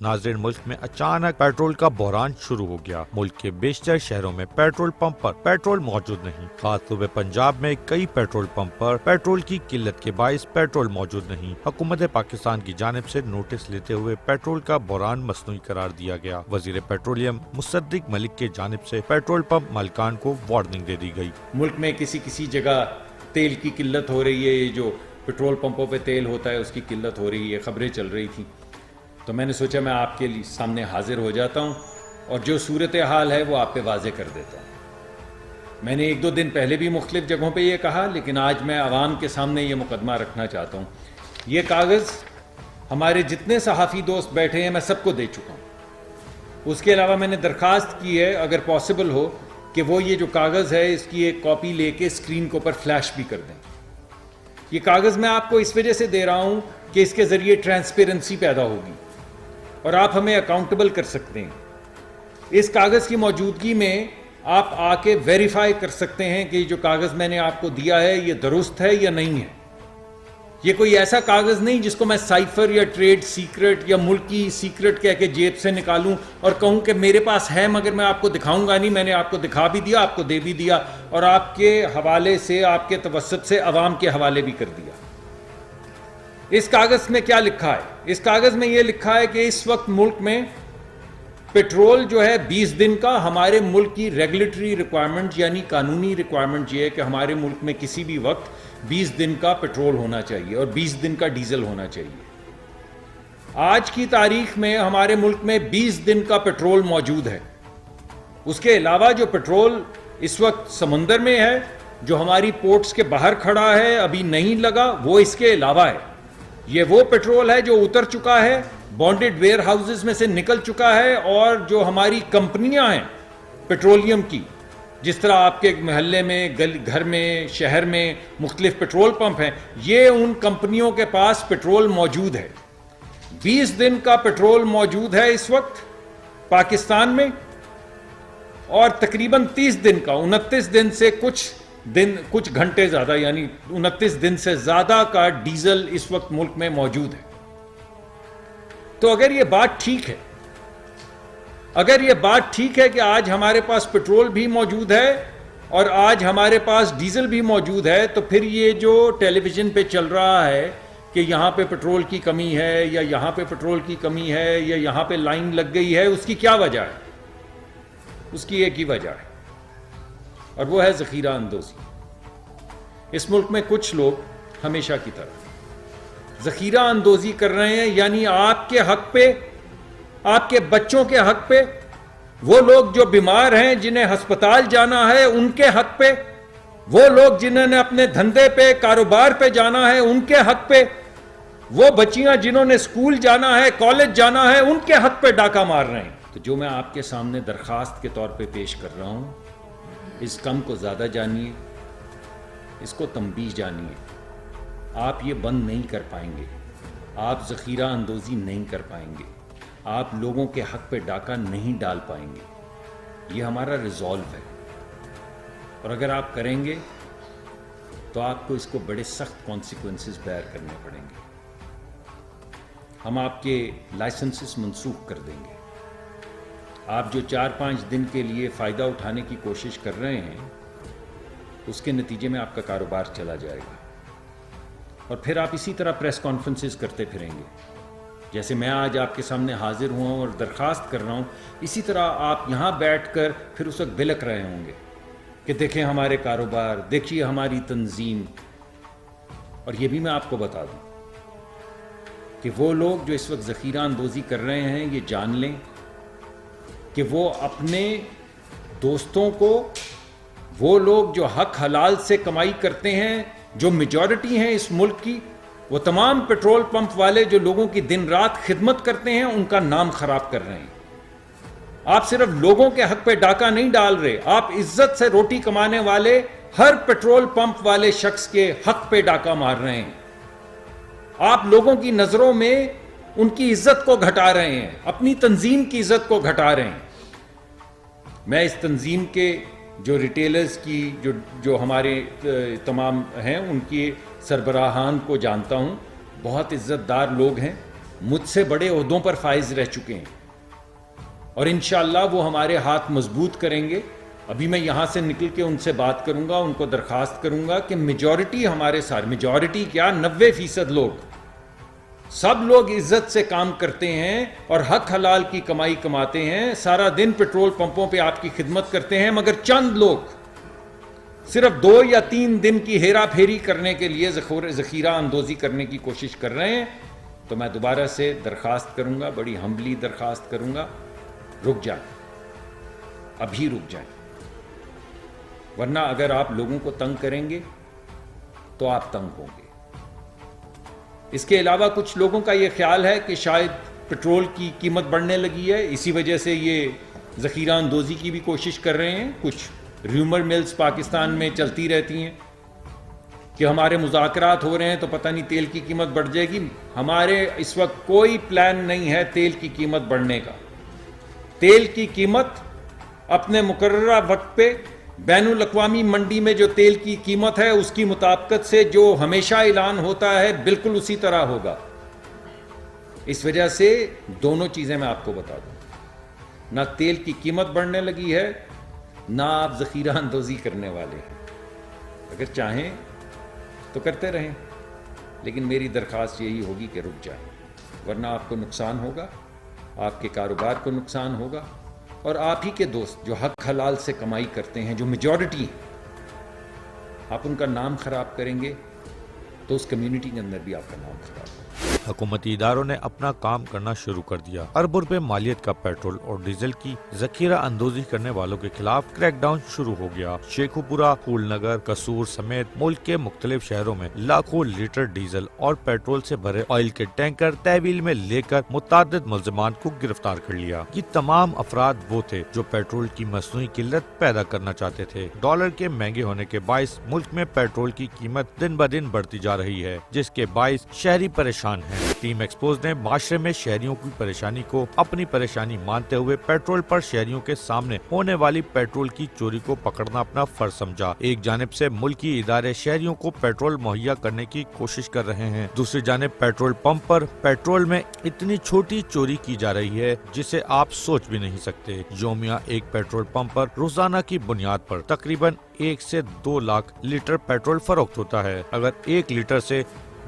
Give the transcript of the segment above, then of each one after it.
नाज़रीन, मुल्क में अचानक पेट्रोल का बहरान शुरू हो गया। मुल्क के बेशतर शहरों में पेट्रोल पंप पर पेट्रोल मौजूद नहीं। खास तौर पर पंजाब में कई पेट्रोल पंप पर पेट्रोल की किल्लत के बाइस पेट्रोल मौजूद नहीं। हुकूमत पाकिस्तान की जानिब से नोटिस लेते हुए पेट्रोल का बहरान मसनूई करार दिया गया। वजीर पेट्रोलियम मुसद्दिक मलिक के जानिब से पेट्रोल पंप मालिकान को वार्निंग दे दी गई। मुल्क में किसी जगह तेल की किल्लत हो रही है, ये जो पेट्रोल पंपों पे तेल होता है उसकी किल्लत हो रही है, खबरें चल रही थी। तो मैंने सोचा मैं आपके सामने हाजिर हो जाता हूँ और जो सूरत हाल है वो आप पे वाजे कर देता हूँ। मैंने एक दो दिन पहले भी मुख्तलिफ जगहों पे ये कहा, लेकिन आज मैं आवाम के सामने ये मुकदमा रखना चाहता हूँ। ये कागज़ हमारे जितने सहाफ़ी दोस्त बैठे हैं मैं सबको दे चुका हूँ। उसके अलावा मैंने दरख्वास्त की है अगर पॉसिबल हो कि वो ये जो कागज़ है इसकी एक कॉपी लेके स्क्रीन के ऊपर फ्लैश भी कर दें। ये कागज़ मैं आपको इस वजह से दे रहा हूँ कि इसके ज़रिए ट्रांसपेरेंसी पैदा होगी और आप हमें अकाउंटेबल कर सकते हैं। इस कागज़ की मौजूदगी में आप आके वेरीफाई कर सकते हैं कि जो कागज़ मैंने आपको दिया है ये दुरुस्त है या नहीं है। ये कोई ऐसा कागज़ नहीं जिसको मैं साइफर या ट्रेड सीक्रेट या मुल्क की सीक्रेट कह के जेब से निकालूं और कहूं कि मेरे पास है मगर मैं आपको दिखाऊंगा नहीं। मैंने आपको दिखा भी दिया, आपको दे भी दिया और आपके हवाले से, आपके तवस्सुत से अवाम के हवाले भी कर दिया। इस कागज़ में क्या लिखा है? इस कागज़ में यह लिखा है कि इस वक्त मुल्क में पेट्रोल जो है 20 दिन का, हमारे मुल्क की रेगुलेटरी रिक्वायरमेंट यानी कानूनी रिक्वायरमेंट ये है कि हमारे मुल्क में किसी भी वक्त 20 दिन का पेट्रोल होना चाहिए और 20 दिन का डीजल होना चाहिए। आज की तारीख में हमारे मुल्क में 20 दिन का पेट्रोल मौजूद है। उसके अलावा जो पेट्रोल इस वक्त समंदर में है, जो हमारी पोर्ट्स के बाहर खड़ा है, अभी नहीं लगा, वो इसके अलावा है। ये वो पेट्रोल है जो उतर चुका है, बॉन्डेड वेयर हाउसेज में से निकल चुका है और जो हमारी कंपनियां हैं पेट्रोलियम की, जिस तरह आपके मोहल्ले में, घर में, शहर में मुख्तलिफ पेट्रोल पंप हैं, ये उन कंपनियों के पास पेट्रोल मौजूद है। 20 दिन का पेट्रोल मौजूद है इस वक्त पाकिस्तान में और तकरीबन 30 दिन का, 29 दिन से कुछ घंटे ज्यादा यानी 29 दिन से ज्यादा का डीजल इस वक्त मुल्क में मौजूद है। तो अगर ये बात ठीक है कि आज हमारे पास पेट्रोल भी मौजूद है और आज हमारे पास डीजल भी मौजूद है, तो फिर ये जो टेलीविजन पे चल रहा है कि यहां पे पेट्रोल की कमी है या यहां पे पेट्रोल की कमी है या यहां पे लाइन लग गई है, उसकी क्या वजह है? उसकी एक ही वजह है और वो है ज़ख़ीरा अंदोज़ी। इस मुल्क में कुछ लोग हमेशा की तरह ज़ख़ीरा अंदोज़ी कर रहे हैं, यानी आपके हक पे, आपके बच्चों के हक पे, वो लोग जो बीमार हैं, जिन्हें अस्पताल जाना है उनके हक पे, वो लोग जिन्होंने अपने धंधे पे, कारोबार पे जाना है उनके हक पे, वो बच्चियां जिन्होंने स्कूल जाना है, कॉलेज जाना है, उनके हक पे डाका मार रहे हैं। तो जो मैं आपके सामने दरखास्त के तौर पे पेश कर रहा हूं, इस कम को ज्यादा जानिए, इसको तंबीह जानिए। आप ये बंद नहीं कर पाएंगे, आप ज़ख़ीरा अंदोज़ी नहीं कर पाएंगे, आप लोगों के हक पे डाका नहीं डाल पाएंगे। ये हमारा रिजॉल्व है और अगर आप करेंगे तो आपको इसको बड़े सख्त कॉन्सिक्वेंसेस बेयर करने पड़ेंगे। हम आपके लाइसेंसेस मनसूख कर देंगे। आप जो 4-5 दिन के लिए फ़ायदा उठाने की कोशिश कर रहे हैं, उसके नतीजे में आपका कारोबार चला जाएगा और फिर आप इसी तरह प्रेस कॉन्फ्रेंसेस करते फिरेंगे। जैसे मैं आज आपके सामने हाजिर हुआ और दरख्वास्त कर रहा हूँ, इसी तरह आप यहाँ बैठकर फिर उस वक्त बिलक रहे होंगे कि देखें हमारे कारोबार, देखिए हमारी तंजीम। और ये भी मैं आपको बता दूँ कि वो लोग जो इस वक्त ज़ख़ीरा अंदोज़ी कर रहे हैं, ये जान लें कि वो अपने दोस्तों को, वो लोग जो हक हलाल से कमाई करते हैं, जो मेजॉरिटी हैं इस मुल्क की, वो तमाम पेट्रोल पंप वाले जो लोगों की दिन रात खिदमत करते हैं, उनका नाम खराब कर रहे हैं। आप सिर्फ लोगों के हक पे डाका नहीं डाल रहे, आप इज्जत से रोटी कमाने वाले हर पेट्रोल पंप वाले शख्स के हक पे डाका मार रहे हैं। आप लोगों की नजरों में उनकी इज्जत को घटा रहे हैं, अपनी तंजीम की इज्जत को घटा रहे हैं। मैं इस तंजीम के जो रिटेलर्स की जो हमारे तमाम हैं, उनकी सरबराहान को जानता हूं, बहुत इज्जतदार लोग हैं मुझसे बड़े ओहदों पर फाइज रह चुके हैं और इंशाअल्लाह वो हमारे हाथ मजबूत करेंगे। अभी मैं यहां से निकल के उनसे बात करूंगा, उनको दरखास्त करूंगा कि मेजॉरिटी हमारे साथ, मेजॉरिटी क्या 90% लोग, सब लोग इज्जत से काम करते हैं और हक हलाल की कमाई कमाते हैं, सारा दिन पेट्रोल पंपों पे आपकी खिदमत करते हैं, मगर चंद लोग सिर्फ 2 या 3 दिन की हेरा फेरी करने के लिए जखीरा अंदोजी करने की कोशिश कर रहे हैं। तो मैं दोबारा से दरखास्त करूंगा, बड़ी हम्बली दरखास्त करूंगा, रुक जाए, अभी रुक जाए, वरना अगर आप लोगों को तंग करेंगे तो आप तंग होंगे। इसके अलावा कुछ लोगों का यह ख्याल है कि शायद पेट्रोल की कीमत बढ़ने लगी है, इसी वजह से ये जखीरा अंदोजी की भी कोशिश कर रहे हैं। कुछ र्यूमर मिल्स पाकिस्तान में चलती रहती हैं कि हमारे मुज़ाकरात हो रहे हैं तो पता नहीं तेल की कीमत बढ़ जाएगी। हमारे इस वक्त कोई प्लान नहीं है तेल की कीमत बढ़ने का। तेल की कीमत अपने मुकर्ररा वक्त पे बैनुल अक़वामी मंडी में जो तेल की कीमत है उसकी मुताबिकत से जो हमेशा ऐलान होता है बिल्कुल उसी तरह होगा। इस वजह से दोनों चीजें मैं आपको बता दूं, ना तेल की कीमत बढ़ने लगी है, ना आप जखीरा अंदोजी करने वाले हैं। अगर चाहें तो करते रहें, लेकिन मेरी दरखास्त यही होगी कि रुक जाए, वरना आपको नुकसान होगा, आपके कारोबार को नुकसान होगा और आप ही के दोस्त जो हक हलाल से कमाई करते हैं, जो मेजॉरिटी है, आप उनका नाम खराब करेंगे तो उस कम्युनिटी के अंदर भी आपका नाम खराब होगा। हुकूमती इदारों ने अपना काम करना शुरू कर दिया। अरबों रुपए मालियत का पेट्रोल और डीजल की जखीरा अंदोजी करने वालों के खिलाफ क्रैकडाउन शुरू हो गया। शेखुपुरा, फूलनगर, कसूर समेत मुल्क के मुख्तलिफ शहरों में लाखों लीटर डीजल और पेट्रोल से भरे ऑयल के टैंकर तहवील में लेकर मुतअद्दिद मुल्ज़िमान को गिरफ्तार कर लिया। ये तमाम अफराद वो थे जो पेट्रोल की मसनूई किल्लत पैदा करना चाहते थे। डॉलर के महंगे होने के बाइस मुल्क में पेट्रोल की कीमत दिन ब दिन बढ़ती जा रही है, जिसके बाइस शहरी परेशान हैं। टीम एक्सपोज ने माशरे में शहरियों की परेशानी को अपनी परेशानी मानते हुए पेट्रोल पर शहरियों के सामने होने वाली पेट्रोल की चोरी को पकड़ना अपना फर्ज समझा। एक जानिब से मुल्की इदारे शहरियों को पेट्रोल मुहैया करने की कोशिश कर रहे हैं, दूसरी जानिब पेट्रोल पंप पर पेट्रोल में इतनी छोटी चोरी की जा रही है जिसे आप सोच भी नहीं सकते। योमिया एक पेट्रोल पंप पर रोजाना की बुनियाद पर तकरीबन 1 से 2 लाख लीटर पेट्रोल फरोख्त होता है। अगर 1 लीटर से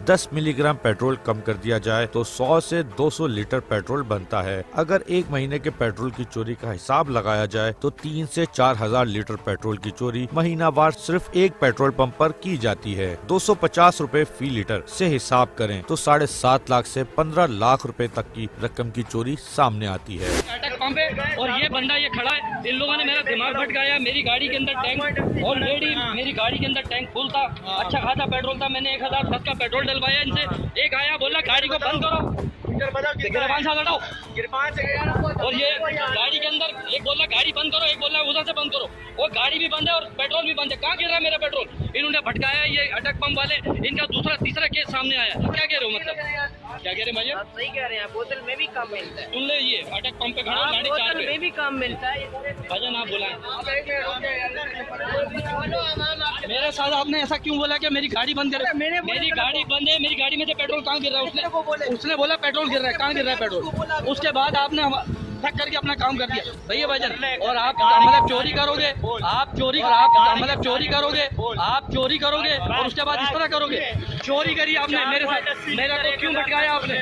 10 मिलीग्राम पेट्रोल कम कर दिया जाए तो 100 से 200 लीटर पेट्रोल बनता है। अगर एक महीने के पेट्रोल की चोरी का हिसाब लगाया जाए तो 3 से 4 हजार लीटर पेट्रोल की चोरी महीनावार सिर्फ एक पेट्रोल पंप पर की जाती है। 250 रुपए फी लीटर से हिसाब करें तो 7.5 लाख से 15 लाख रुपए तक की रकम की चोरी सामने आती है। अटक पंप है और ये बंदा ये खड़ा है, इन लोगों ने मेरा दिमाग भटकाया। मेरी गाड़ी के अंदर टैंक ऑलरेडी, मेरी गाड़ी के अंदर टैंक फुल था, अच्छा खासा पेट्रोल था। मैंने 1010 का पेट्रोल डलवाया इनसे। एक आया बोला गाड़ी को बंद करो, गिरबान से हटाओ, और ये गाड़ी के अंदर एक बोला गाड़ी बंद करो, एक बोला उधर से बंद करो। वो गाड़ी भी बंद है और पेट्रोल भी बंद है। कहाँ गिर रहा है मेरा पेट्रोल? इन्होंने भटकाया। ये अटक पंप वाले, इनका दूसरा तीसरा केस सामने आया। क्या कह रहे हो? मतलब क्या कह रहे हैं? आप सही कह रहे हैं, बोतल में भी कम मिलता है। सुन ले, ये अटक पंप पे खड़ा, गाड़ी चार बोतल में भी कम मिलता है। भजन आप बुलाएं। मेरे साथ आपने ऐसा क्यों बोला कि मेरी गाड़ी बंद कर? मेरी गाड़ी बंद है, मेरी गाड़ी में से पेट्रोल कहाँ गिर रहा है? उसने बोला पेट्रोल गिर रहा है। कहाँ गिर रहा है पेट्रोल? उसके बाद आपने ठक करके अपना काम कर दिया। सही है भाईजान? और आप मतलब चोरी करोगे, आप चोरी, आप मतलब चोरी करोगे, आप चोरी करोगे और उसके बाद इस तरह करोगे। चोरी करी आपने मेरे साथ, मेरा को क्यों भटकाया आपने?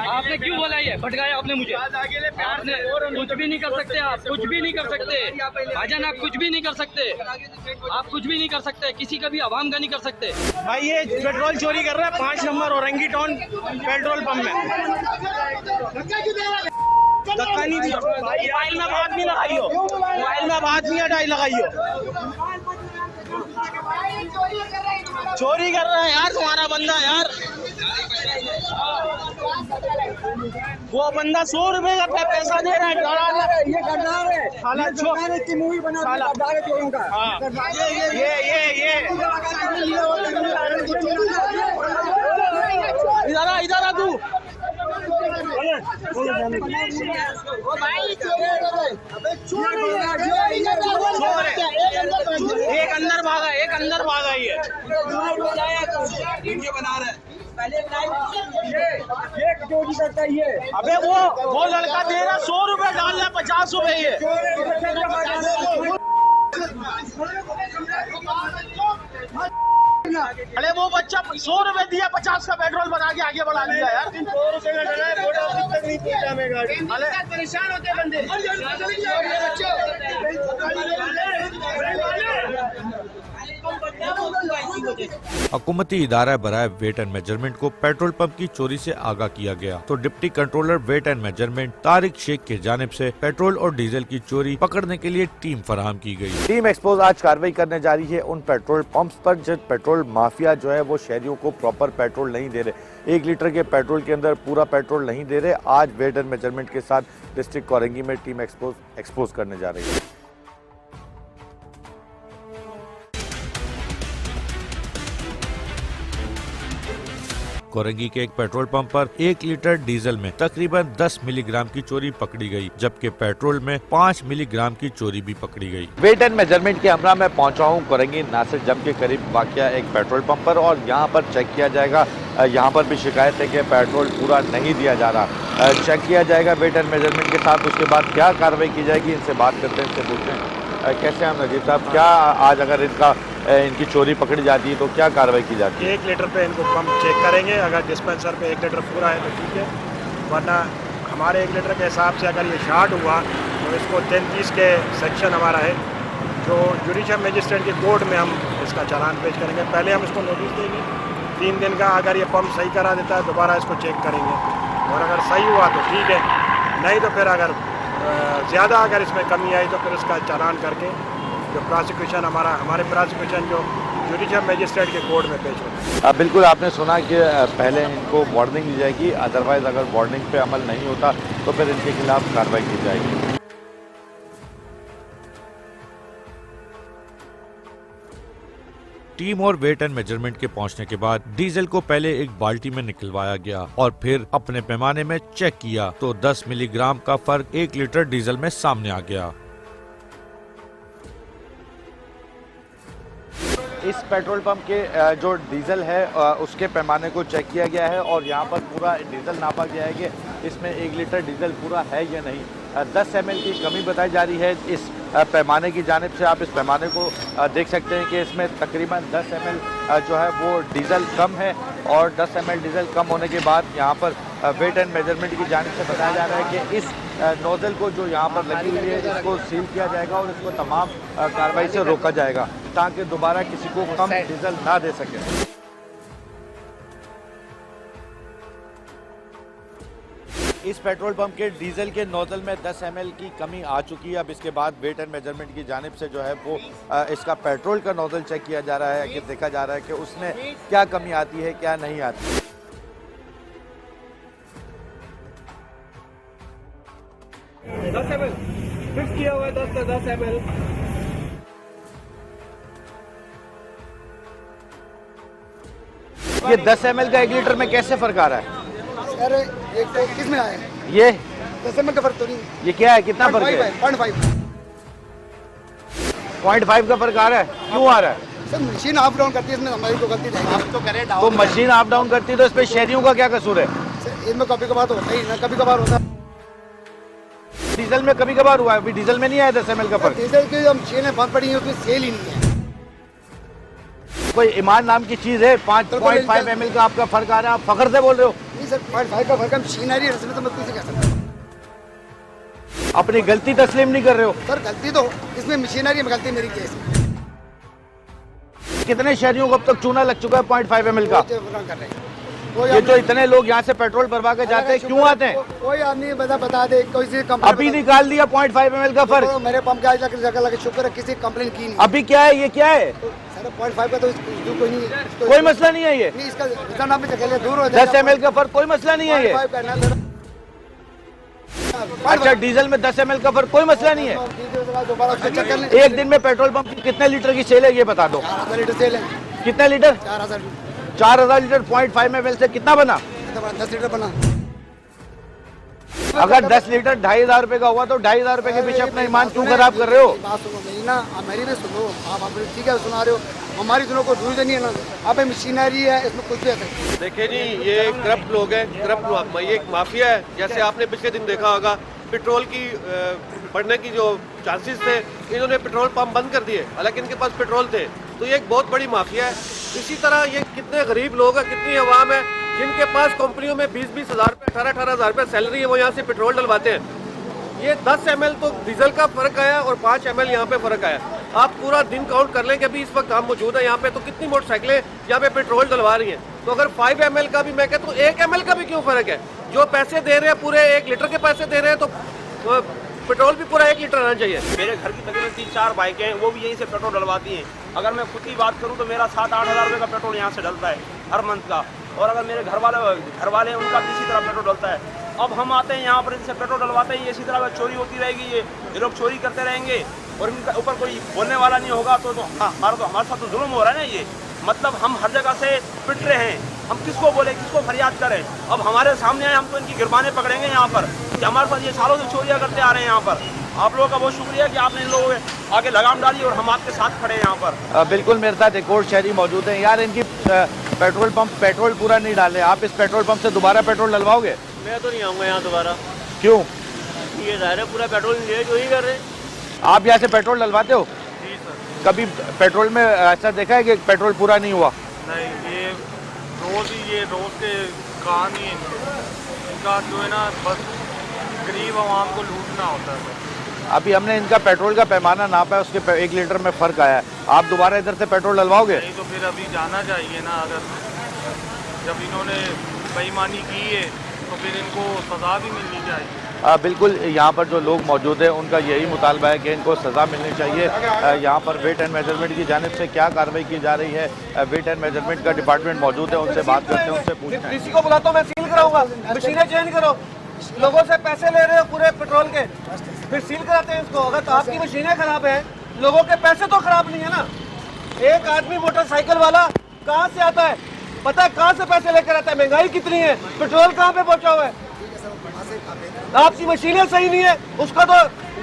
आपने क्यों बोला ये भटकाया आपने मुझे? आपने कुछ भी नहीं कर सकते, आप कुछ भी नहीं कर सकते भाईजान, आप कुछ भी नहीं कर सकते, आप कुछ भी नहीं कर सकते, किसी का भी आवाम का नहीं कर सकते। भाई ये पेट्रोल चोरी कर रहा है 5 number Orangi town petrol pump में। धक्का नहीं दिया, मोबाइल में बात नहीं लगाइयो, मोबाइल में बात नहीं हटाई लगाइयो। चोरी कर रहा है यार तुम्हारा बंदा यार। वो बंदा 100 रुपए का पैसा दे रहा है। ये गद्दार है, साला ये की मूवी बना साला गद्दार है चोरों का। हाँ। ये इधर आ तू। एक अंदर भागा ये बना रहा है। ये चोरी करता है ये। अबे वो लड़का दे रहा 100 रुपए डाल रहा 50 रुपए ये। अरे वो बच्चा 100 रुपए दिया 50 का पेट्रोल बना के आगे बढ़ा दिया यार। 100 रुपए का डरा है, तक नहीं पहुंचा मैं गाड़ी। परेशान होते बंदे। हुकूमती इदारा बराए वेट एंड मेजरमेंट को पेट्रोल पंप की चोरी से आगाह किया गया तो deputy controller weight and measurement Tariq Sheikh की जानिब से पेट्रोल और डीजल की चोरी पकड़ने के लिए टीम फराहम की गई। टीम एक्सपोज आज कार्रवाई करने जा रही है उन पेट्रोल पंप्स पर जब पेट्रोल माफिया जो है वो शहरियों को प्रॉपर पेट्रोल नहीं दे रहे, 1 लीटर के पेट्रोल के अंदर पूरा पेट्रोल नहीं दे रहे। आज वेट एंड मेजरमेंट के साथ डिस्ट्रिक्ट कोरंगी में टीम एक्सपोज करने जा रही है। कोरंगी के एक पेट्रोल पंप पर 1 लीटर डीजल में तकरीबन 10 मिलीग्राम की चोरी पकड़ी गई, जबकि पेट्रोल में 5 मिलीग्राम की चोरी भी पकड़ी गई। वेट एंड मेजरमेंट के हमरा में पहुंचा हूं कोरंगी नासिर जम के करीब वाक़या एक पेट्रोल पंप पर और यहां पर चेक किया जाएगा। यहां पर भी शिकायत है कि पेट्रोल पूरा नहीं दिया जा रहा। चेक किया जाएगा वेट एंड मेजरमेंट के साथ, उसके बाद क्या कार्रवाई की जाएगी इनसे बात करते हैं, इनसे पूछते हैं कैसे हैं नजीब साहब, क्या आज अगर इनकी चोरी पकड़ी जाती है तो क्या कार्रवाई की जाती है? 1 लीटर पे इनको पंप चेक करेंगे, अगर डिस्पेंसर पे 1 लीटर पूरा है तो ठीक है, वरना हमारे 1 लीटर के हिसाब से अगर ये शार्ट हुआ तो इसको 33 के सेक्शन हमारा है जो जुडिशियल मजिस्ट्रेट के कोर्ट में हम इसका चालान पेश करेंगे। पहले हम इसको नोटिस देंगे 3 दिन का, अगर ये पंप सही करा देता है दोबारा इसको चेक करेंगे और अगर सही हुआ तो ठीक है, नहीं तो फिर अगर ज़्यादा अगर इसमें कमी आई तो फिर इसका चालान करके जो प्रोसिक्यूशन हमारे प्रोसिक्यूशन जो जुडिशियल मजिस्ट्रेट के कोर्ट में पेश होता है। बिल्कुल आपने सुना कि पहले इनको वार्निंग दी जाएगी, अदरवाइज अगर वार्निंग पे अमल नहीं होता तो फिर इनके खिलाफ कार्रवाई की जाएगी। टीम और वेट एंड मेजरमेंट के पहुंचने के बाद डीजल को पहले एक बाल्टी में निकलवाया गया और फिर अपने पैमाने में चेक किया तो 10 मिलीग्राम का फर्क 1 लीटर डीजल में सामने आ गया। इस पेट्रोल पंप के जो डीजल है उसके पैमाने को चेक किया गया है और यहाँ पर पूरा डीजल नापा गया है कि इसमें 1 लीटर डीजल पूरा है या नहीं। 10 ml की कमी बताई जा रही है इस पैमाने की जानिब से। आप इस पैमाने को देख सकते हैं कि इसमें तकरीबन 10 ml जो है वो डीजल कम है और 10 ml डीजल कम होने के बाद यहाँ पर वेट एंड मेजरमेंट की जानिब से बताया जा रहा है कि इस नोजल को जो यहाँ पर लगी हुई है इसको सील किया जाएगा और इसको तमाम कार्रवाई से रोका जाएगा ताकि दोबारा किसी को कम डीजल ना दे सके। इस पेट्रोल पंप के डीजल के नोजल में 10 ml की कमी आ चुकी है। अब इसके बाद वेट एंड मेजरमेंट की जानिब से जो है वो इसका पेट्रोल का नोजल चेक किया जा रहा है कि देखा जा रहा है कि उसमें क्या कमी आती है क्या नहीं आती। 10 ml फिक्स किया हुआ है, 10 से 10 ml। ये 10 ml का 1 लीटर में कैसे फर्क आ रहा है? अरे एक तो किस में आया है? ये 10 ml का फर्क तो नहीं है। ये क्या है, कितना फर्क है? 0.5 का फर्क आ रहा है, क्यों आ रहा है? सर मशीन अप डाउन करती है, इसमें हमारी तो गलती नहीं है। तो करे तो मशीन अप डाउन करती है तो इस पे शहरियों का क्या कसूर है? सर इसमें कभी कभार तो होता ही ना, कभी कभार होता है। डीजल में कभी कभार हुआ है, अभी डीजल में नहीं आया 10 ml का फर्क। डीजल की जो मशीनें बंद पड़ी हैं उसमें सेल ही नहीं है। कोई ईमान नाम की चीज है, 5.5 ml का आपका फर्क आ रहा है, आप फख्र से बोल रहे हो? नहीं सर 0.5 का फर्क है, मशीनरी है इसमें, तो मैं किसी कह सकता हूँ। अपनी गलती तस्लीम नहीं कर रहे हो? सर गलती तो इसमें मशीनरी में गलती मेरी केस में। कितने शहरियों को अब तक चूना लग चुका है 0.5 ml का? कर रहे हैं ये जो इतने लोग यहाँ से पेट्रोल भरवा के जाते हैं क्यों आते हैं? कोई आदमी बता दे, कोई कंपनी अभी निकाल दिया 0.5 ml का फर्क। मेरे पंप के आज तक जगह लगे, शुक्र है किसी कंप्लेन की नहीं। अभी क्या है, ये क्या है? सर 0.5 का तो कोई नहीं है, कोई मसला नहीं है ये। नहीं इसका रिटर्न आप जगह दूर हो 10 ml का फर्क कोई मसला नहीं है ये। अच्छा डीजल में 10 ml का फर्क कोई मसला नहीं है। दोबारा उसको चेक कर लें। एक दिन में पेट्रोल पंप की कितने लीटर की सेल है ये बता दो? 4000 लीटर सेल है। कितने लीटर? 4000 लीटर 0.5 ml से कितना बना? 10 लीटर बना। अगर 10 लीटर 2500 रुपए का हुआ तो 2500 रुपए के पीछे अपना ईमान क्यों खराब कर रहे हो? बात सुनो मेरी ना, मेरी भी सुनो। आप ठीक है सुना रहे हो, हमारी दोनों को दूर नहीं है ना। अब मशीनरी है, इसमें कुछ भी है। देखिए जी, ये करप्ट लोग हैं, ये एक माफिया है। जैसे आपने पिछले दिन देखा होगा, पेट्रोल की बढ़ने की जो चांसेस थे, इन्होंने पेट्रोल पंप बंद कर दिए, हालांकि इनके पास पेट्रोल थे। तो ये एक बहुत बड़ी माफिया है। इसी तरह ये कितने गरीब लोग हैं, कितनी अवाम है जिनके पास कंपनियों में 20-20 हज़ार रुपये, 18-18 हज़ार रुपये सैलरी है, वो यहाँ से पेट्रोल डलवाते हैं। ये 10 ml तो डीजल का फर्क आया और 5 ml यहाँ पे फर्क आया। आप पूरा दिन काउंट कर लें कि अभी इस वक्त हम मौजूद है यहाँ पे, तो कितनी मोटरसाइकिलें यहाँ पे पेट्रोल डलवा रही हैं। तो अगर 5 ml का भी मैं कहता हूँ 1 ml का भी क्यों फर्क है? जो पैसे दे रहे हैं पूरे 1 लीटर के पैसे दे रहे हैं, तो पेट्रोल भी पूरा 1 लीटर आना चाहिए। मेरे घर की तकरीबन 3-4 बाइकें हैं, वो भी यहीं से पेट्रोल डलवाती हैं। अगर मैं खुद की बात करूं तो मेरा 7-8 हज़ार रुपये का पेट्रोल यहाँ से डलता है हर मंथ का। और अगर मेरे घर वाले हैं, उनका भी इसी तरह पेट्रोल डलता है। अब हम आते हैं यहाँ पर, इनसे पेट्रोल डलवाते हैं, ये इसी तरह चोरी होती रहेगी। ये लोग चोरी करते रहेंगे और इनका ऊपर कोई बोलने वाला नहीं होगा तो हमारे साथ तो जुल्म हो रहा है ना। ये मतलब हम हर जगह से पिट रहे हैं, हम किसको बोले, किसको फरियाद करें? अब हमारे सामने आए, हम तो इनकी गिरबानें पकड़ेंगे यहाँ पर कि हमारे साथ ये सालों से चोरियाँ करते आ रहे हैं यहाँ पर। आप लोगों का बहुत शुक्रिया कि आपने इन लोगों के आगे लगाम डाली और हम आपके साथ खड़े हैं यहाँ पर। बिल्कुल, मेरे साथ एक और शहरी मौजूद है। यार, इनकी पेट्रोल पंप पेट्रोल पूरा नहीं डाले, आप इस पेट्रोल पंप से दोबारा पेट्रोल डलवाओगे? मैं तो नहीं आऊँगा यहाँ दोबारा। क्यों? ये ज़ाहिर है पूरा पेट्रोल ले जो ही कर रहे हैं। आप यहाँ से पेट्रोल डलवाते हो? जी सर। कभी पेट्रोल में ऐसा देखा है कि पेट्रोल पूरा नहीं हुआ? नहीं, ये रोज़ के काम ही इनका जो है ना, बस गरीब आवाम को लूटना होता है। अभी हमने इनका पेट्रोल का पैमाना नापा है, उसके 1 लीटर में फ़र्क आया है। आप दोबारा इधर से पेट्रोल डलवाओगे? नहीं तो फिर अभी जाना चाहिए ना। अगर जब इन्होंने बेईमानी की है तो फिर इनको सज़ा भी मिलनी चाहिए। बिल्कुल, यहाँ पर जो लोग मौजूद हैं उनका यही मुतालबा है कि इनको सज़ा मिलनी चाहिए। यहाँ पर वेट एंड मेजरमेंट की जानिब से क्या कार्रवाई की जा रही है? वेट एंड मेजरमेंट का डिपार्टमेंट मौजूद है, उनसे बात करते हैं, उनसे पूछते हैं। किसी को बुलाता हूँ, मैं सील कराऊंगा, मशीनें चेंज करो। लोगों से पैसे ले रहे हो पूरे पेट्रोल के, फिर सील कराते हैं इसको। अगर तो आपकी मशीनें खराब है, लोगों के पैसे तो खराब नहीं है ना। एक आदमी मोटरसाइकिल वाला कहाँ से आता है, पता है कहाँ से पैसे लेकर आता है? महंगाई कितनी है, पेट्रोल कहाँ पे पहुँचा हुआ है? आपकी मशीनें सही नहीं है, उसका तो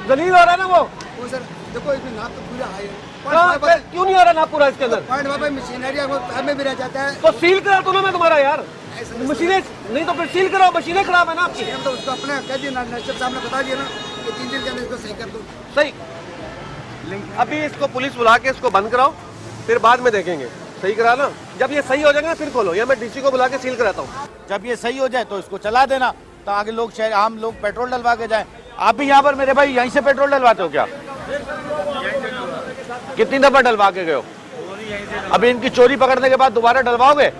दलील हो रहा है ना वो सर देखो, इसमें नाप तो पूरा हाई है। क्यों नहीं आ रहा नाप पूरा इसके अंदर? पॉइंट वहाँ पे मशीनरी है, वो पैर में भी रह जाता है। तो सील करा दो ना मैं तुम्हारा यार, मशीनें नहीं तो फिर सील कराओ, मशीनें खराब है ना आपकी। तो उसको अपने कह दिया, नशर साहब ने बता दिया ना कि 3 दिन के अंदर इसको सही कर दो। सही, अभी इसको पुलिस बुला के इसको बंद कराओ, फिर बाद में देखेंगे। सही करा ना, जब ये सही हो जाएगा फिर खोलो, या मैं डीसी को बुला के सील कराता हूँ। जब ये सही हो जाए तो इसको चला देना, तो आगे लोग शहर आम लोग पेट्रोल डलवा के जाएं। आप भी यहाँ पर मेरे भाई यहीं से पेट्रोल डलवाते हो क्या? कितनी दफा डलवा के गए हो? अभी इनकी चोरी पकड़ने के बाद दोबारा डलवाओगे?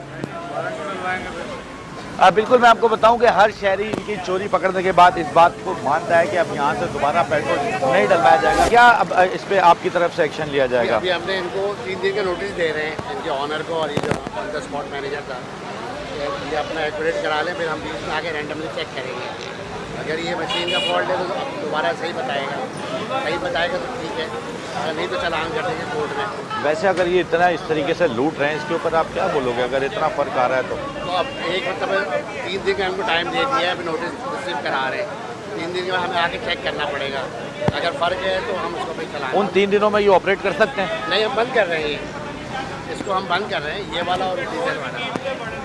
बिल्कुल, मैं आपको बताऊं कि हर शहरी इनकी चोरी पकड़ने के बाद इस बात को मानता है कि अब यहाँ से दोबारा पेट्रोल नहीं डलवाया जाएगा। क्या अब इस पे आपकी तरफ से एक्शन लिया जाएगा? अभी हमने इनको 3 दिन का नोटिस दे रहे हैं, इनके ऑनर को और ये जो ऑन द स्पॉट मैनेजर था, ये अपना एक्यूरेट करा लें, फिर हम बीच में आके रैंडमली चेक करेंगे। अगर ये मशीन का फॉल्ट है तो दोबारा सही बताएगा तो ठीक है, अगर नहीं तो चलान कर देंगे कोर्ट में। वैसे अगर ये इतना इस तरीके से लूट रहे हैं, इसके ऊपर आप क्या बोलोगे अगर इतना फ़र्क आ रहा है तो? अब एक मतलब 3 दिन का हमको टाइम दे दिया है, अभी नोटिस रिसीव करा रहे हैं। 3 दिन के बाद हमें आके चेक करना पड़ेगा, अगर फ़र्क है तो हम उसको भाई चलाएं। उन 3 दिनों में ये ऑपरेट कर सकते हैं? नहीं, हम बंद कर रहे हैं इसको, हम बंद कर रहे हैं, ये वाला और डीजल वाला।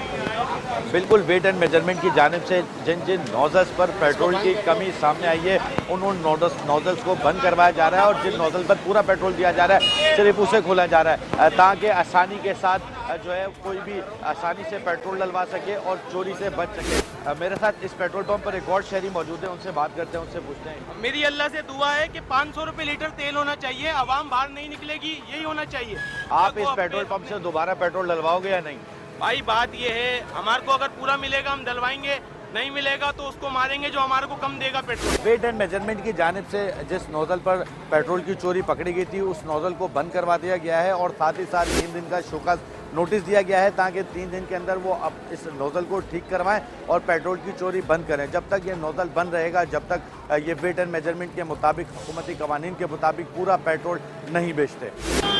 बिल्कुल, वेट एंड मेजरमेंट की जानिब से जिन जिन नोजल्स पर पेट्रोल की कमी सामने आई है, उन नोजल्स को बंद करवाया जा रहा है और जिन नोजल पर पूरा पेट्रोल दिया जा रहा है सिर्फ उसे खोला जा रहा है, ताकि आसानी के साथ जो है कोई भी आसानी से पेट्रोल डलवा सके और चोरी से बच सके। मेरे साथ इस पेट्रोल पंप पर एक और शहरी मौजूद है, उनसे बात करते हैं, उनसे पूछते हैं। मेरी अल्लाह से दुआ है कि 500 रुपये लीटर तेल होना चाहिए, आवाम बाहर नहीं निकलेगी, यही होना चाहिए। आप इस पेट्रोल पंप से दोबारा पेट्रोल डलवाओगे या नहीं? भाई बात ये है, हमारे को अगर पूरा मिलेगा हम डलवाएंगे, नहीं मिलेगा तो उसको मारेंगे जो हमारे को कम देगा पेट्रोल। वेट एंड मेजरमेंट की जानिब से जिस नोजल पर पेट्रोल की चोरी पकड़ी गई थी, उस नोजल को बंद करवा दिया गया है और साथ ही साथ 3 दिन का शोकॉज नोटिस दिया गया है, ताकि 3 दिन के अंदर वो अब इस नोजल को ठीक करवाएं और पेट्रोल की चोरी बंद करें। जब तक ये नोजल बंद रहेगा, जब तक ये वेट एंड मेजरमेंट के मुताबिक, हुकूमती कवानीन के मुताबिक पूरा पेट्रोल नहीं बेचते।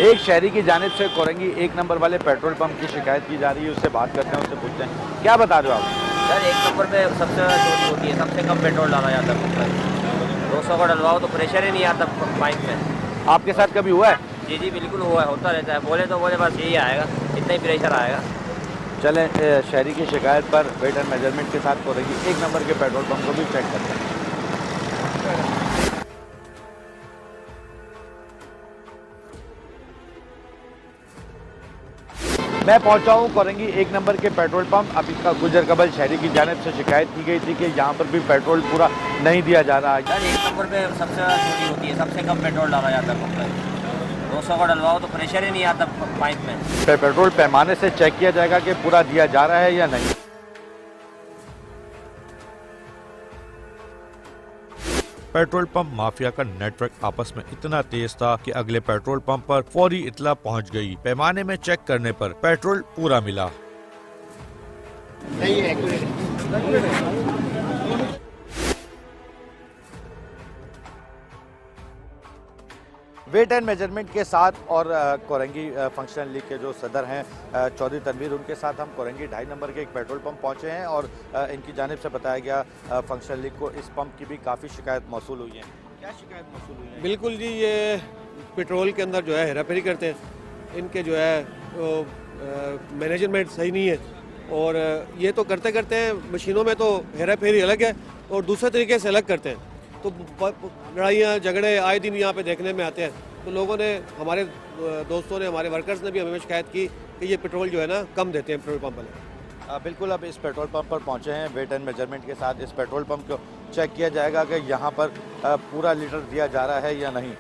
एक शहरी की जानिब से कोरंगी 1 नंबर वाले पेट्रोल पंप की शिकायत की जा रही है, उससे बात करते हैं, उससे पूछते हैं। क्या बता रहे हो आप? सर 1 नंबर पे सबसे ज़्यादा चोरी होती है, सबसे कम पेट्रोल डाला जाता है। 200 का डलवाओ तो प्रेशर ही नहीं आता पाइप में। आपके साथ कभी हुआ है? जी बिल्कुल हुआ होता रहता है, बोले तो बोले बस यही आएगा, इतना ही प्रेशर आएगा। चलें शहरी की शिकायत पर वेट एंड मेजरमेंट के साथ कोरंगी 1 नंबर के पेट्रोल पंप को भी चेक करते हैं। मैं पहुंचा हूं कोरंगी 1 नंबर के पेट्रोल पंप। अभी का गुजर कबल शहरी की जानिब से शिकायत की गई थी कि यहाँ पर भी पेट्रोल पूरा नहीं दिया जा रहा है। सर 1 नंबर पे सबसे ज़्यादा चोरी होती है, सबसे कम पेट्रोल डाला जाता है पंप पर। 200 का डलवाओ तो प्रेशर ही नहीं आता पाइप में। पेट्रोल पैमाने से चेक किया जाएगा कि पूरा दिया जा रहा है या नहीं। पेट्रोल पंप माफिया का नेटवर्क आपस में इतना तेज था कि अगले पेट्रोल पंप पर फौरी इत्तला पहुंच गई। पैमाने में चेक करने पर पेट्रोल पूरा मिला। नहीं है वेट एंड मेजरमेंट के साथ और कोरंगी फंक्शनल लीग के जो सदर हैं चौधरी तनवीर, उनके साथ हम कोरंगी 2.5 नंबर के एक पेट्रोल पंप पहुंचे हैं और इनकी जानिब से बताया गया फंक्शनल लीग को इस पंप की भी काफ़ी शिकायत मौसूल हुई है। क्या शिकायत मौसूल हुई है? बिल्कुल जी, ये पेट्रोल के अंदर जो है हेराफेरी करते हैं। इनके जो है मैनेजमेंट सही नहीं है और ये तो करते करते हैं, मशीनों में तो हेराफेरी अलग है और दूसरे तरीके से अलग करते हैं। तो लड़ाइयाँ झगड़े आए दिन यहाँ पे देखने में आते हैं। तो लोगों ने, हमारे दोस्तों ने, हमारे वर्कर्स ने भी हमें शिकायत की कि ये पेट्रोल जो है ना कम देते हैं पेट्रोल पंप वाले। बिल्कुल, अब इस पेट्रोल पंप पर पहुंचे हैं वेट एंड मेजरमेंट के साथ। इस पेट्रोल पंप को चेक किया जाएगा कि यहाँ पर पूरा लीटर दिया जा रहा है या नहीं।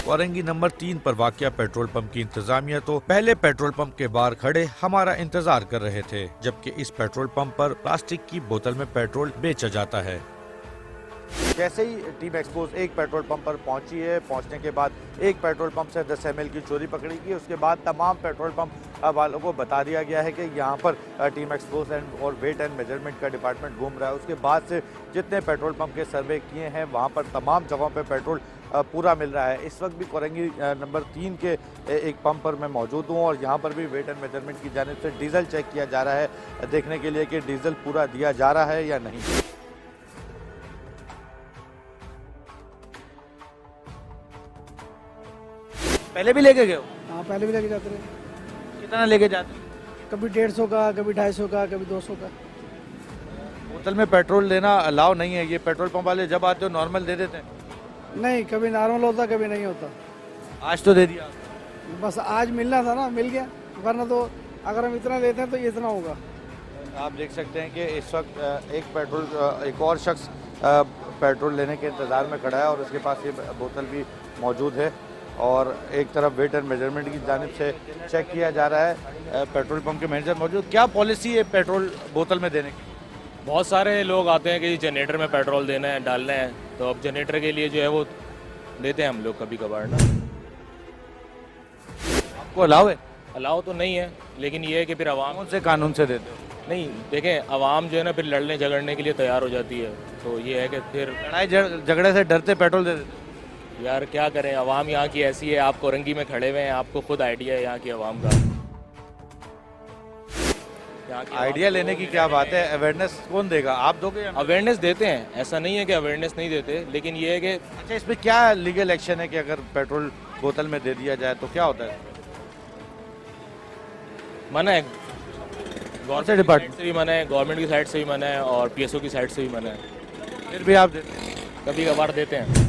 कोरंगी नंबर 3 पर वाक़या पेट्रोल पंप की इंतजामिया तो पहले पेट्रोल पंप के बाहर खड़े हमारा इंतजार कर रहे थे, जबकि इस पेट्रोल पंप पर प्लास्टिक की बोतल में पेट्रोल बेचा जाता है। जैसे ही टीम एक्सपोज एक पेट्रोल पंप पर पहुंची है, पहुंचने के बाद एक पेट्रोल पंप से 10 ml की चोरी पकड़ी गई। उसके बाद तमाम पेट्रोल पंप वालों को बता दिया गया है कि यहाँ पर टीम एक्सपोज और वेट एंड मेजरमेंट का डिपार्टमेंट घूम रहा है। उसके बाद से जितने पेट्रोल पंप के सर्वे किए हैं वहाँ पर तमाम जगहों पर पेट्रोल पूरा मिल रहा है। इस वक्त भी कोरंगी नंबर 3 के एक पंप पर मैं मौजूद हूँ और यहाँ पर भी वेट एंड मेजरमेंट की जानिब से डीजल चेक किया जा रहा है, देखने के लिए कि डीजल पूरा दिया जा रहा है या नहीं। पहले भी लेके गए हो? हाँ, पहले भी लेके जाते रहे। कितना लेके जाते हो? कभी 150 का, कभी 250 का, कभी 200 का। बोतल में पेट्रोल लेना अलाउ नहीं है। ये पेट्रोल पंप वाले जब आते हो नॉर्मल दे देते हैं? नहीं, कभी नॉर्मल होता, कभी नहीं होता। आज तो दे दिया? बस आज मिलना था ना, मिल गया, वरना तो अगर हम इतना लेते हैं तो ये इतना होगा। आप देख सकते हैं कि इस वक्त एक और शख्स पेट्रोल लेने के इंतज़ार में खड़ा है और उसके पास ये बोतल भी मौजूद है और एक तरफ वेट एंड मेजरमेंट की जानिब से चेक किया जा रहा है। पेट्रोल पंप के मैनेजर मौजूद। क्या पॉलिसी है पेट्रोल बोतल में देने की? बहुत सारे लोग आते हैं कि जनरेटर में पेट्रोल देना है, डालना है, तो अब जनरेटर के लिए जो है वो देते हैं हम लोग कभी कभार ना। आपको अलाउ है? अलाउ तो नहीं है, लेकिन ये है कि फिर आवाम कौन से कानून से देते हो? नहीं, देखें आवाम जो है ना फिर लड़ने झगड़ने के लिए तैयार हो जाती है, तो ये है कि फिर लड़ाई झगड़े से डरते पेट्रोल दे देते हो? यार क्या करें, आवाम यहाँ की ऐसी है। आप कोरंगी में खड़े हुए हैं, आपको खुद आइडिया है यहाँ की आवाम का। आइडिया लेने की क्या बात है? अवेयरनेस कौन देगा? आप दोगे? अवेयरनेस देते हैं, ऐसा नहीं है कि अवेयरनेस नहीं देते, लेकिन ये है कि अच्छा, इसमें क्या लीगल एक्शन है कि अगर पेट्रोल बोतल में दे दिया जाए तो क्या होता है? मना है, कौन से डिपार्टमेंट से भी मना है, गवर्नमेंट की साइड से भी मना है और PSO की साइड से भी मना है। फिर भी आप देते हैं? कभी कभार देते हैं।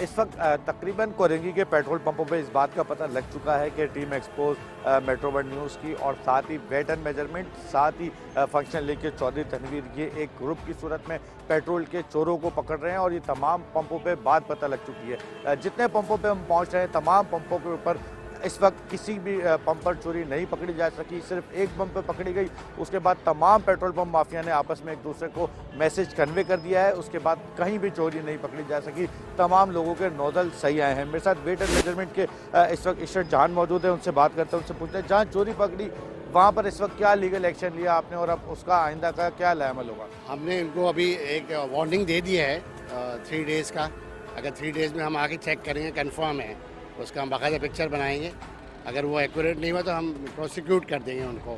इस वक्त तकरीबन कोरंगी के पेट्रोल पंपों पे इस बात का पता लग चुका है कि team expose, metro one news की और साथ ही वेट एंड मेजरमेंट, साथ ही फंक्शन लीग के चौधरी तनवीर, ये एक ग्रुप की सूरत में पेट्रोल के चोरों को पकड़ रहे हैं और ये तमाम पंपों पे बात पता लग चुकी है। जितने पंपों पे हम पहुंच रहे हैं तमाम पंपों के ऊपर इस वक्त किसी भी पंप पर चोरी नहीं पकड़ी जा सकी, सिर्फ एक पंप पर पकड़ी गई। उसके बाद तमाम पेट्रोल पंप माफिया ने आपस में एक दूसरे को मैसेज कन्वे कर दिया है। उसके बाद कहीं भी चोरी नहीं पकड़ी जा सकी, तमाम लोगों के नोजल सही आए हैं। मेरे साथ वेट एंड मेजरमेंट के इस वक्त इशरत जहान मौजूद है, उनसे बात करते हैं, उनसे पूछते हैं जहाँ चोरी पकड़ी वहाँ पर इस वक्त क्या लीगल एक्शन लिया आपने और अब उसका आइंदा का क्या अमल होगा? हमने इनको अभी एक वार्निंग दे दी है 3 डेज़ का। अगर 3 डेज़ में हम आके चेक करेंगे कंफर्म है, उसका हम बाकायदा पिक्चर बनाएंगे। अगर वो एक्यूरेट नहीं हुआ तो हम प्रोसिक्यूट कर देंगे उनको।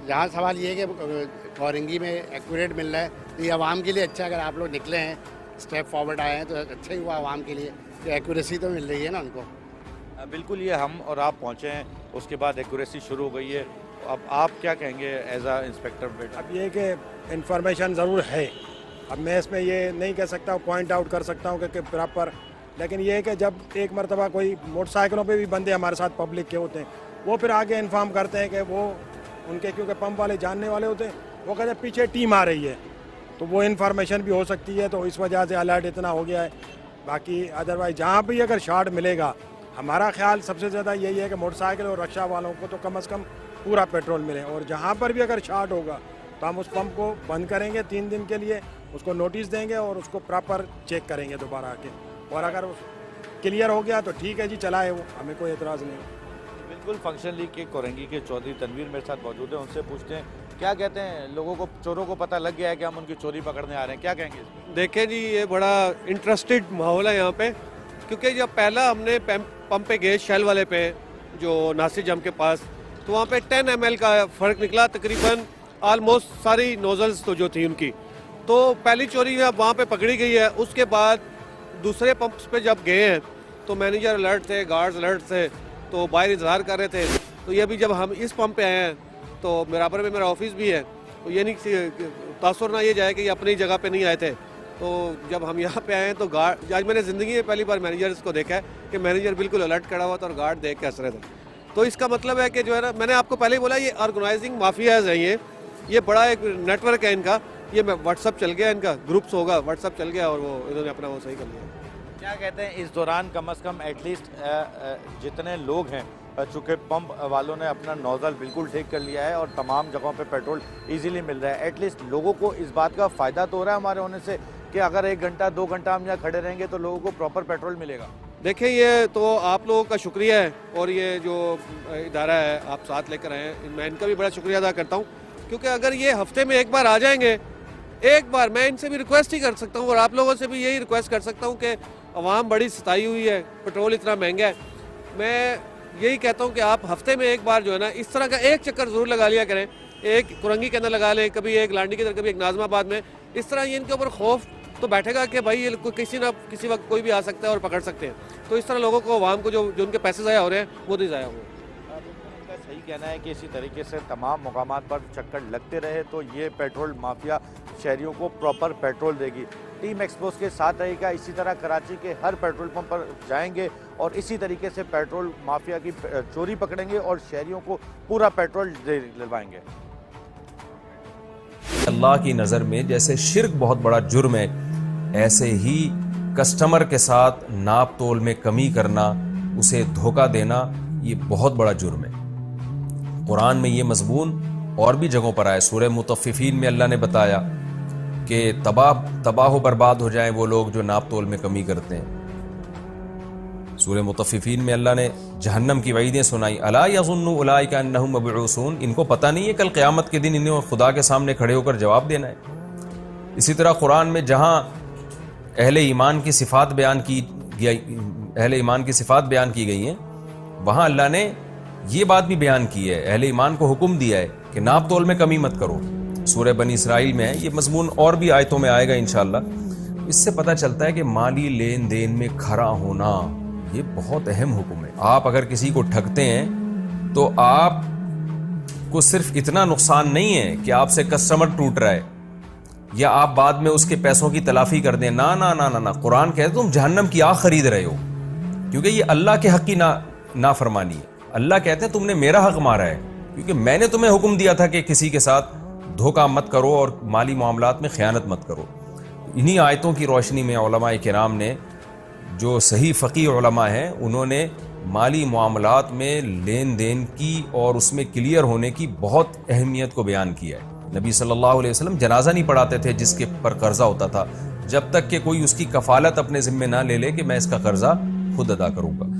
जहाँ सवाल ये है कि कोरंगी में एक्यूरेट मिल रहा है तो ये आवाम के लिए अच्छा। अगर आप लोग निकले हैं, स्टेप फॉरवर्ड आए हैं तो अच्छा ही हुआ आवाम के लिए, तो एक्यूरेसी तो मिल रही है ना उनको। बिल्कुल, ये हम और आप पहुँचे हैं, उसके बाद एक्यूरेसी शुरू हो गई है। अब आप क्या कहेंगे एज आ इंस्पेक्टर बेटा? अब ये कि इंफॉर्मेशन ज़रूर है, अब मैं इसमें ये नहीं कह सकता, पॉइंट आउट कर सकता हूँ कि प्रॉपर, लेकिन ये है कि जब एक मरतबा कोई मोटरसाइकिलों पे भी बंदे हमारे साथ पब्लिक के होते हैं, वो फिर आगे इन्फॉर्म करते हैं कि वो उनके क्योंकि पंप वाले जानने वाले होते हैं, वो कहते हैं पीछे टीम आ रही है, तो वो इन्फॉर्मेशन भी हो सकती है। तो इस वजह से अलर्ट इतना हो गया है। बाकी अदरवाइज जहाँ भी अगर शॉर्ट मिलेगा, हमारा ख्याल सबसे ज़्यादा यही है कि मोटरसाइकिल और रक्षा वालों को तो कम से कम पूरा पेट्रोल मिले, और जहाँ पर भी अगर शॉर्ट होगा तो हम उस पंप को बंद करेंगे 3 दिन के लिए, उसको नोटिस देंगे और उसको प्रॉपर चेक करेंगे दोबारा आके, और अगर क्लियर हो गया तो ठीक है जी, चलाए वो, हमें कोई एतराज़ नहीं। बिल्कुल, फंक्शन लीग के कोरंगी के चौधरी तनवीर मेरे साथ मौजूद है, उनसे पूछते हैं क्या कहते हैं। लोगों को, चोरों को पता लग गया है कि हम उनकी चोरी पकड़ने आ रहे हैं, क्या कहेंगे? देखें जी, ये बड़ा इंटरेस्टेड माहौल है यहाँ पे, क्योंकि जब पहला हमने पंप पे गए शेल वाले पे, जो नासिर जम के पास, तो वहाँ पे 10 ml का फ़र्क निकला, तकरीबन आलमोस्ट सारी नोजल्स तो जो थी उनकी, तो पहली चोरी वहाँ पे पकड़ी गई है। उसके बाद दूसरे पंप्स पे जब गए हैं तो मैनेजर अलर्ट थे, गार्ड्स अलर्ट थे, तो बाहर इंतज़ार कर रहे थे। तो ये भी जब हम इस पंप पे आए हैं तो बराबर में मेरा ऑफिस भी है, तो ये नहीं तासुर ना ये जाए कि ये अपनी जगह पे नहीं आए थे। तो जब हम यहाँ पे आए हैं तो गार्ड, आज मैंने ज़िंदगी में पहली बार मैनेजर्स को देखा है कि मैनेजर बिल्कुल अलर्ट खड़ा हुआ था और गार्ड देख के हंस रहे थे। तो इसका मतलब है कि जो है ना, मैंने आपको पहले ही बोला, ये ऑर्गेनाइजिंग माफियाज हैं, ये बड़ा एक नेटवर्क है इनका। ये व्हाट्सअप चल गया, इनका ग्रुप्स होगा, व्हाट्सअप चल गया और वो इन्होंने अपना वो सही कर लिया। क्या कहते हैं इस दौरान कम से कम एटलीस्ट जितने लोग हैं, चूँकि पंप वालों ने अपना नोज़ल बिल्कुल ठीक कर लिया है और तमाम जगहों पे पेट्रोल इजीली मिल रहा है, एटलीस्ट लोगों को इस बात का फ़ायदा तो हो रहा है हमारे होने से कि अगर 1 घंटा 2 घंटा हम यहाँ खड़े रहेंगे तो लोगों को प्रॉपर पेट्रोल मिलेगा। देखिए, ये तो आप लोगों का शुक्रिया है, और ये जो इदारा है आप साथ लेकर आए हैं, मैं इनका भी बड़ा शुक्रिया अदा करता हूँ, क्योंकि अगर ये हफ्ते में एक बार आ जाएंगे, एक बार, मैं इनसे भी रिक्वेस्ट ही कर सकता हूँ और आप लोगों से भी यही रिक्वेस्ट कर सकता हूँ कि आवाम बड़ी सताई हुई है, पेट्रोल इतना महंगा है। मैं यही कहता हूँ कि आप हफ्ते में एक बार जो है ना, इस तरह का एक चक्कर ज़रूर लगा लिया करें, एक कुरंगी के अंदर लगा लें, कभी एक लांडी के अंदर, कभी एक नाजमाबाद में। इस तरह ये इनके ऊपर खौफ तो बैठेगा कि भाई ये किसी ना किसी वक्त कोई भी आ सकता है और पकड़ सकते हैं। तो इस तरह लोगों को, आवाम को जो उनके पैसे ज़ाया हो रहे हैं वो नहीं ज़ाया हुए। उनका सही कहना है कि इसी तरीके से तमाम मुकामात पर चक्कर लगते रहे तो ये पेट्रोल माफिया शहरियों को प्रॉपर पेट्रोल देगी। टीम एक्सपोज के साथ रहेगा, इसी तरह कराची के हर पेट्रोल पंप पर जाएंगे और इसी तरीके से पेट्रोल माफिया की चोरी पकड़ेंगे और शहरियों को पूरा पेट्रोल दिलवाएंगे। अल्लाह की नज़र में जैसे शिर्क बहुत बड़ा जुर्म है, ऐसे ही कस्टमर के साथ नाप तोल में कमी करना, उसे धोखा देना, ये बहुत बड़ा जुर्म है। कुरान में ये मज़मून और भी जगहों पर आया। सूरह मुतफ़्फ़िफ़ीन में अल्लाह ने बताया कि तबाह बर्बाद हो जाएं वो लोग जो नाप तोल में कमी करते हैं। सूरह मुतफ़्फ़िफ़ीन में अल्लाह ने जहन्नम की वईदें सुनाई, अला यज़ुन्नु उलाइका अन्नहुम मबऊसून, इनको पता नहीं है कल क़यामत के दिन इन्हें खुदा के सामने खड़े होकर जवाब देना है। इसी तरह कुरान में जहाँ अहले ईमान की सिफ़ात बयान की गई हैं, वहाँ अल्लाह ने ये बात भी बयान की है, अहले ईमान को हुक्म दिया है कि नाप तोल में कमी मत करो। सूरह बनी इसराइल में है, ये मज़मून और भी आयतों में आएगा इंशाअल्लाह। इससे पता चलता है कि माली लेन देन में खरा होना ये बहुत अहम हुक्म है। आप अगर किसी को ठगते हैं तो आप को सिर्फ इतना नुकसान नहीं है कि आपसे कस्टमर टूट रहा है या आप बाद में उसके पैसों की तलाफी कर दें, ना ना ना ना ना। कुरान कहते हैं तुम जहन्नम की आग खरीद रहे हो, क्योंकि ये अल्लाह के हक की नाफरमानी है। अल्लाह कहते हैं तुमने मेरा हक मारा है, क्योंकि मैंने तुम्हें हुक्म दिया था कि किसी के साथ धोखा मत करो और माली मामलात में ख़यानत मत करो। इन्हीं आयतों की रोशनी में उलमाए किराम ने, जो सही फ़क़ीह उलमा हैं, उन्होंने माली मामलात में लेन देन की और उसमें क्लियर होने की बहुत अहमियत को बयान किया है। नबी सल्लल्लाहु अलैहि वसल्लम जनाजा नहीं पढ़ाते थे जिसके पर कर्जा होता था, जब तक कि कोई उसकी कफालत अपने जिम्मे ना ले ले कि मैं इसका कर्जा खुद अदा करूंगा।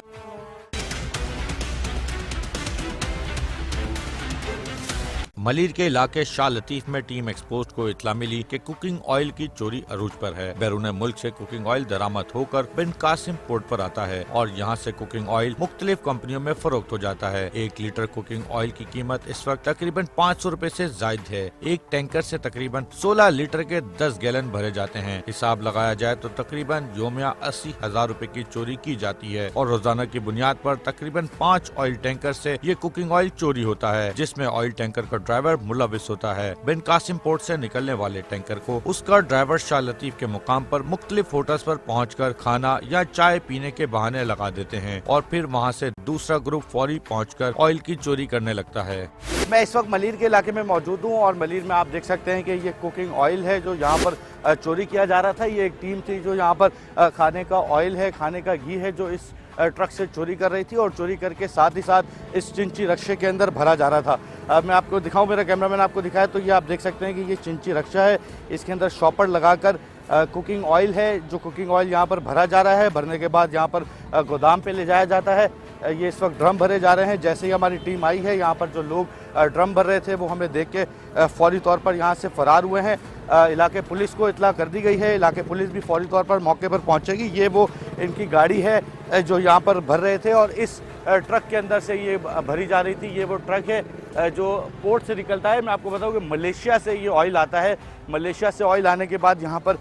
मलिर के इलाके शाह लतीफ में टीम एक्सपोस्ट को इतला मिली कि कुकिंग ऑयल की चोरी अरूज पर है। बैरून मुल्क से कुकिंग ऑयल दरामद होकर बिन कासिम पोर्ट पर आता है और यहाँ से कुकिंग ऑयल मुख्तलिफ कंपनियों में फरोख्त हो जाता है। 1 लीटर कुकिंग ऑयल की कीमत इस वक्त तकरीबन 500 रुपए से जायद है। एक टैंकर से तकरीबन 16 लीटर के 10 गैलन भरे जाते हैं। हिसाब लगाया जाए तो तकरीबन योमिया 80,000 रुपए की चोरी की जाती है और रोजाना की बुनियाद पर तकरीबन 5 ऑयल टैंकर से ये कुकिंग ऑयल चोरी होता है, जिसमें ऑयल टैंकर का ड्राइवर मुलविस होता है। बिन कासिम पोर्ट से निकलने वाले टैंकर को उसका ड्राइवर शाह लतीफ के मुकाम पर मुख्तलिफ होटल्स पर पहुंचकर खाना या चाय पीने के बहाने लगा देते हैं और फिर वहां से दूसरा ग्रुप फौरी पहुंचकर ऑयल की चोरी करने लगता है। मैं इस वक्त मलिर के इलाके में मौजूद हूँ और मलिर में आप देख सकते हैं कि ये कुकिंग ऑयल है जो यहाँ पर चोरी किया जा रहा था। ये एक टीम थी जो यहाँ पर खाने का ऑयल है, खाने का घी है, जो इस ट्रक से चोरी कर रही थी और चोरी करके साथ ही साथ इस चिंची रक्शे के अंदर भरा जा रहा था। मैं आपको दिखाऊं, मेरा कैमरामैन आपको दिखाया तो ये आप देख सकते हैं कि ये चिंची रक्षा है, इसके अंदर शॉपर लगाकर कुकिंग ऑयल है, जो कुकिंग ऑयल यहाँ पर भरा जा रहा है। भरने के बाद यहाँ पर गोदाम पे ले जाया जाता है। ये इस वक्त ड्रम भरे जा रहे हैं। जैसे ही हमारी टीम आई है, यहाँ पर जो लोग ड्रम भर रहे थे वो हमें देख के फौरी तौर पर यहाँ से फरार हुए हैं। इलाके पुलिस को इतला कर दी गई है। इलाके पुलिस भी फौरी तौर पर मौके पर पहुँचेगी। ये वो इनकी गाड़ी है जो यहाँ पर भर रहे थे और इस ट्रक के अंदर से ये भरी जा रही थी। ये वो ट्रक है जो पोर्ट से निकलता है। मैं आपको बताऊँ कि मलेशिया से ये ऑयल आता है। मलेशिया से ऑयल आने के बाद यहाँ पर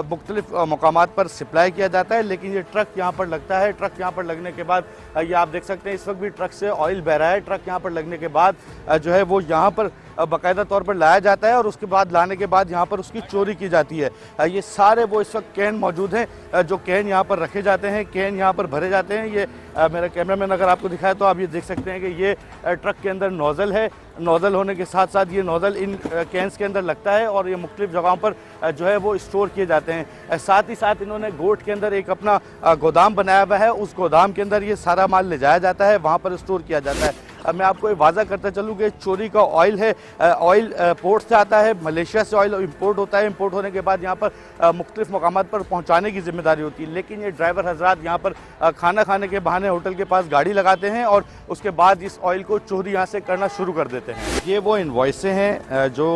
मुख्तलिफ मकामात पर सप्लाई किया जाता है, लेकिन ये ट्रक यहाँ पर लगता है। ट्रक यहाँ पर लगने के बाद ये आप देख सकते हैं इस वक्त भी ट्रक से ऑयल बह रहा है। ट्रक यहाँ पर लगने के बाद जो है वो यहाँ पर बाकायदा तौर पर लाया जाता है और उसके बाद लाने के बाद यहाँ पर उसकी चोरी की जाती है। ये सारे वो इस वक्त कैन मौजूद हैं, जो कैन यहाँ पर रखे जाते हैं, कैन यहाँ पर भरे जाते हैं। ये मेरा कैमरामैन अगर आपको दिखाए तो आप ये देख सकते हैं कि ये ट्रक के अंदर नोज़ल है। नोज़ल होने के साथ साथ ये नोज़ल इन कैंस के अंदर लगता है और ये मुख्तलिफ जगहों पर जो है वो स्टोर किए जाते हैं। साथ ही साथ इन्होंने गोट के अंदर एक अपना गोदाम बनाया हुआ है। उस गोदाम के अंदर ये सारा माल ले जाया जाता है, वहाँ पर स्टोर किया जाता है। अब मैं आपको ये वाज़ा करता चलूँ कि चोरी का ऑयल है, ऑयल पोर्ट से आता है, मलेशिया से ऑयल इंपोर्ट होता है। इंपोर्ट होने के बाद यहाँ पर मुख्तलिफ मकामात पर पहुँचाने की जिम्मेदारी होती है, लेकिन ये ड्राइवर हजरात यहाँ पर खाना खाने के बहाने होटल के पास गाड़ी लगाते हैं और उसके बाद इस ऑयल को चोरी यहाँ से करना शुरू कर देते हैं। ये वो इनवॉइसें हैं जो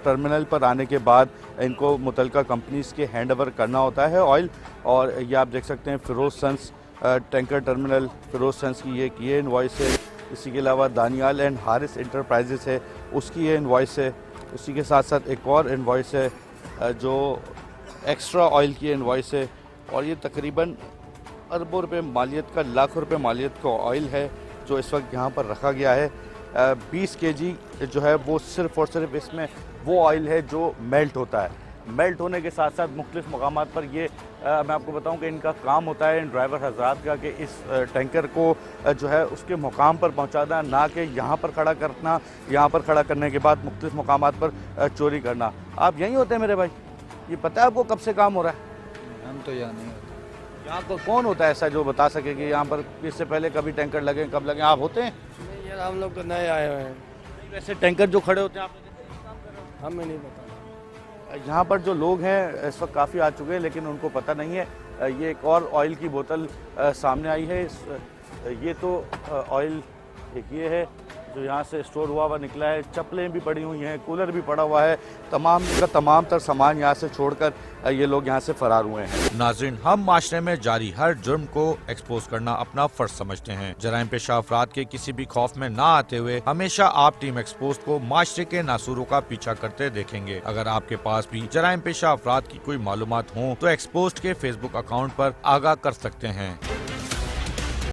टर्मिनल पर आने के बाद इनको मुतल्लिका कंपनीज़ के हैंड ओवर करना होता है ऑयल। और ये आप देख सकते हैं Feroz sons tanker terminal, Feroz sons की ये इनवॉइस है। इसी के अलावा दानियाल एंड हारिस इंटरप्राइजेस है, उसकी ये इनवॉइस है। उसी के साथ साथ एक और इनवॉइस है जो एक्स्ट्रा ऑयल की इनवॉइस है और ये तकरीबन अरबों रुपए मालियत का, लाखों रुपए मालियत का ऑयल है जो इस वक्त यहाँ पर रखा गया है। 20 केजी जो है वो सिर्फ़ और सिर्फ इसमें वो ऑयल है जो मेल्ट होता है। मेल्ट होने के साथ साथ मुख्तलिफ मकामात पर ये मैं आपको बताऊं कि इनका काम होता है इन ड्राइवर हजरात का कि इस टैंकर को जो है उसके मुकाम पर पहुंचाना, ना कि यहाँ पर खड़ा करना, यहाँ पर खड़ा करने के बाद मुख्तलिफ मकामात पर चोरी करना। आप यहीं होते हैं मेरे भाई? ये पता है आपको कब से काम हो रहा है? हम तो यहाँ नहीं होते। यहाँ पर कौन होता है ऐसा जो बता सके कि यहाँ पर इससे पहले कभी टैंकर लगे, कब लगे? आप होते हैं? नहीं यार, हम लोग तो नए आए हुए हैं। वैसे टैंकर जो खड़े होते हैं आपने हमें नहीं पता। यहाँ पर जो लोग हैं इस वक्त काफ़ी आ चुके हैं लेकिन उनको पता नहीं है। ये एक और ऑयल की बोतल सामने आई है। ये तो ऑयल एक ये है जो यहाँ से स्टोर हुआ निकला है। चप्पलें भी पड़ी हुई हैं, कूलर भी पड़ा हुआ है। तमाम का तमाम तर सामान यहाँ से छोड़कर ये लोग यहाँ से फरार हुए हैं। नाज़रीन, हम माशरे में जारी हर जुर्म को एक्सपोज करना अपना फर्ज समझते हैं। जराइम पेशा अफराद के किसी भी खौफ में ना आते हुए हमेशा आप टीम एक्सपोज को माशरे के नासूरों का पीछा करते देखेंगे। अगर आपके पास भी जराइम पेशा अफराद की कोई मालूमात हो तो एक्सपोज के फेसबुक अकाउंट पर आगाह कर सकते हैं।